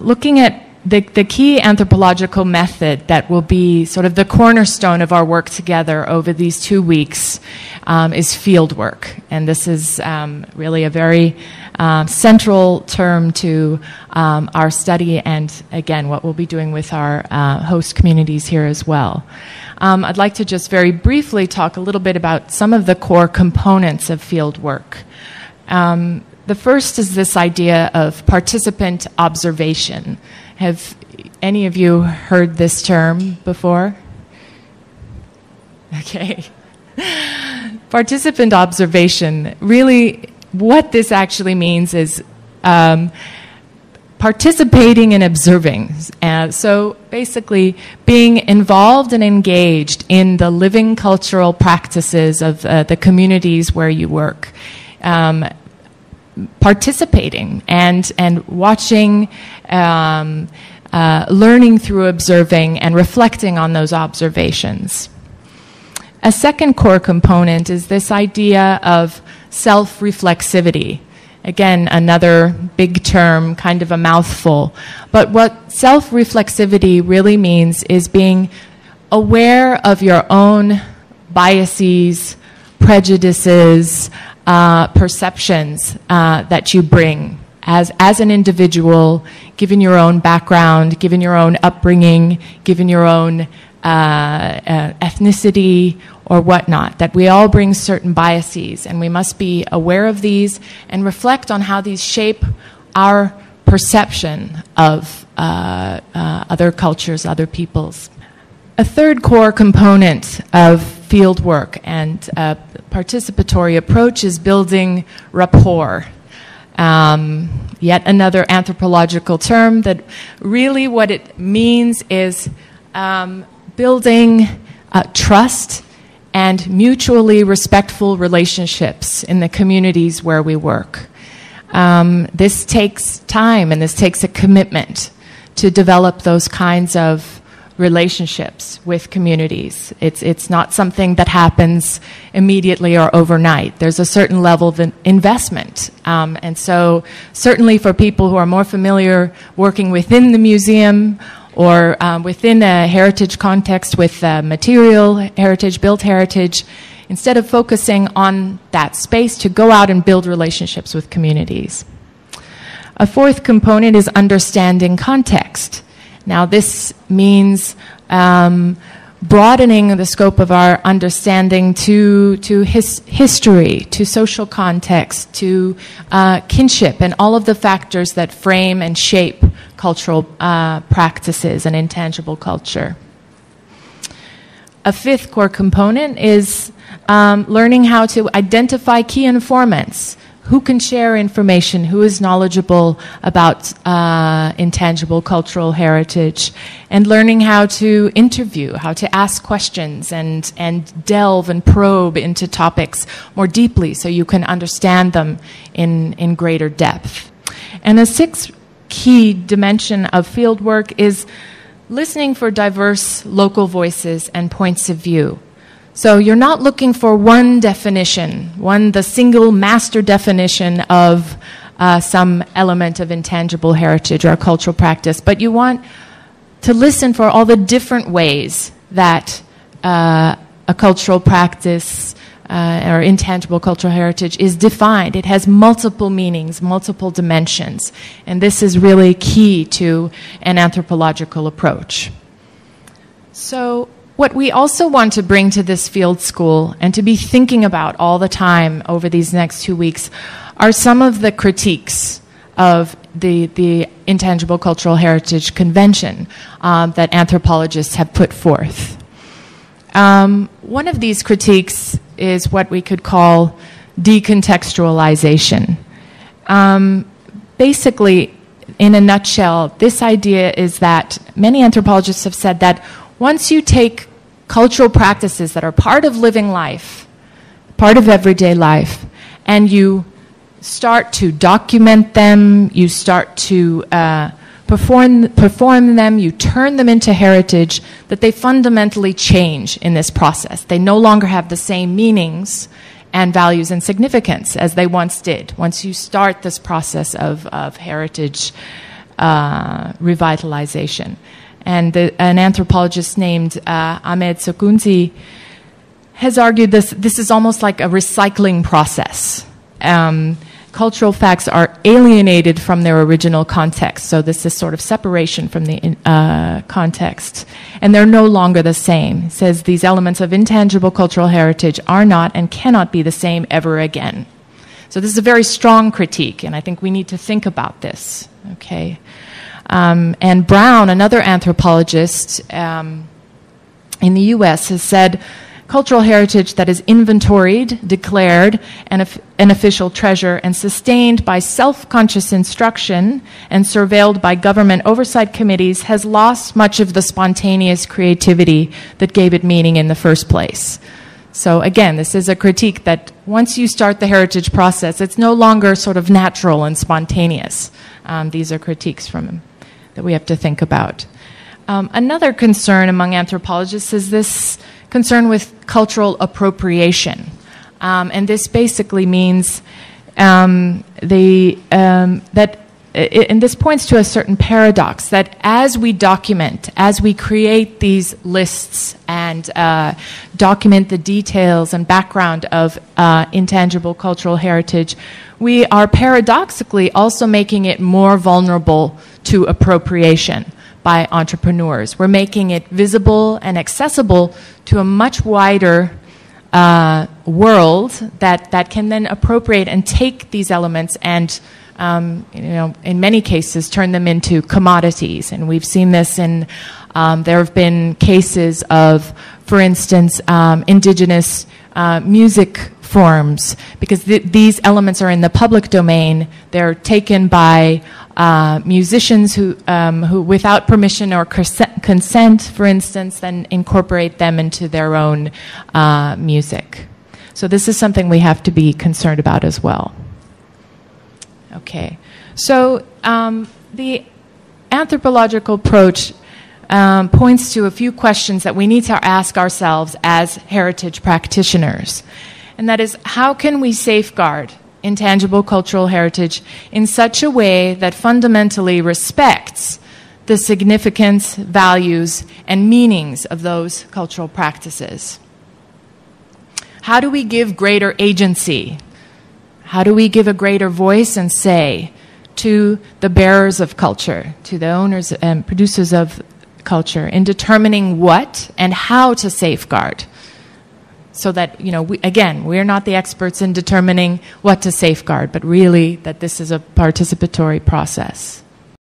looking at the key anthropological method that will be sort of the cornerstone of our work together over these 2 weeks is field work. And this is really a very central term to our study and, again, what we'll be doing with our host communities here as well. I'd like to just very briefly talk a little bit about some of the core components of field work. The first is this idea of participant observation. Have any of you heard this term before? Okay. Participant observation, really what this actually means is participating and observing. So basically being involved and engaged in the living cultural practices of the communities where you work. Participating and watching, learning through observing and reflecting on those observations. A second core component is this idea of self-reflexivity. Again, another big term, kind of a mouthful. But what self-reflexivity really means is being aware of your own biases, prejudices, perceptions that you bring as an individual, given your own background, given your own upbringing, given your own ethnicity or whatnot, that we all bring certain biases, and we must be aware of these and reflect on how these shape our perception of other cultures, other peoples. A third core component of field work and participatory approach is building rapport. Yet another anthropological term that really what it means is building trust and mutually respectful relationships in the communities where we work. This takes time and this takes a commitment to develop those kinds of relationships with communities. It's not something that happens immediately or overnight. There's a certain level of investment. And so certainly for people who are more familiar working within the museum or within a heritage context with material heritage, built heritage, instead of focusing on that space, to go out and build relationships with communities. A fourth component is understanding context. Now, this means broadening the scope of our understanding to history, to social context, to kinship, and all of the factors that frame and shape cultural practices and intangible culture. A fifth core component is learning how to identify key informants. Who can share information, who is knowledgeable about intangible cultural heritage, and learning how to interview, how to ask questions and delve and probe into topics more deeply so you can understand them in greater depth. And a sixth key dimension of fieldwork is listening for diverse local voices and points of view. So you're not looking for one definition, the single master definition of some element of intangible heritage or cultural practice, but you want to listen for all the different ways that a cultural practice or intangible cultural heritage is defined. It has multiple meanings, multiple dimensions, and this is really key to an anthropological approach. So what we also want to bring to this field school and to be thinking about all the time over these next 2 weeks are some of the critiques of the Intangible Cultural Heritage Convention that anthropologists have put forth. One of these critiques is what we could call decontextualization. Basically, in a nutshell, this idea is that many anthropologists have said that once you take cultural practices that are part of living life, part of everyday life, and you start to document them, you start to perform them, you turn them into heritage, that they fundamentally change in this process. They no longer have the same meanings and values and significance as they once did. Once you start this process of heritage revitalization. And an anthropologist named Ahmed Sokunzi has argued this is almost like a recycling process. Cultural facts are alienated from their original context, so this is sort of separation from the context, and they're no longer the same. It says these elements of intangible cultural heritage are not and cannot be the same ever again. So this is a very strong critique, and I think we need to think about this. Okay, and Brown, another anthropologist in the U.S., has said, cultural heritage that is inventoried, declared, an official treasure, and sustained by self-conscious instruction and surveilled by government oversight committees has lost much of the spontaneous creativity that gave it meaning in the first place. So again, this is a critique that once you start the heritage process, it's no longer sort of natural and spontaneous. These are critiques from him that we have to think about. Another concern among anthropologists is this concern with cultural appropriation. And this basically means and this points to a certain paradox, that as we document, as we create these lists and document the details and background of intangible cultural heritage, we are paradoxically also making it more vulnerable to appropriation by entrepreneurs. We're making it visible and accessible to a much wider world that can then appropriate and take these elements and in many cases turn them into commodities. And we've seen this in there have been cases of, for instance, indigenous music forms, because these elements are in the public domain. They're taken by musicians who without permission or consent, for instance, then incorporate them into their own music. So this is something we have to be concerned about as well. Okay, so the anthropological approach points to a few questions that we need to ask ourselves as heritage practitioners. And that is, how can we safeguard intangible cultural heritage in such a way that fundamentally respects the significance, values, and meanings of those cultural practices? How do we give greater agency? How do we give a greater voice and say to the bearers of culture, to the owners and producers of culture, in determining what and how to safeguard? So that, we're not the experts in determining what to safeguard, but really that this is a participatory process.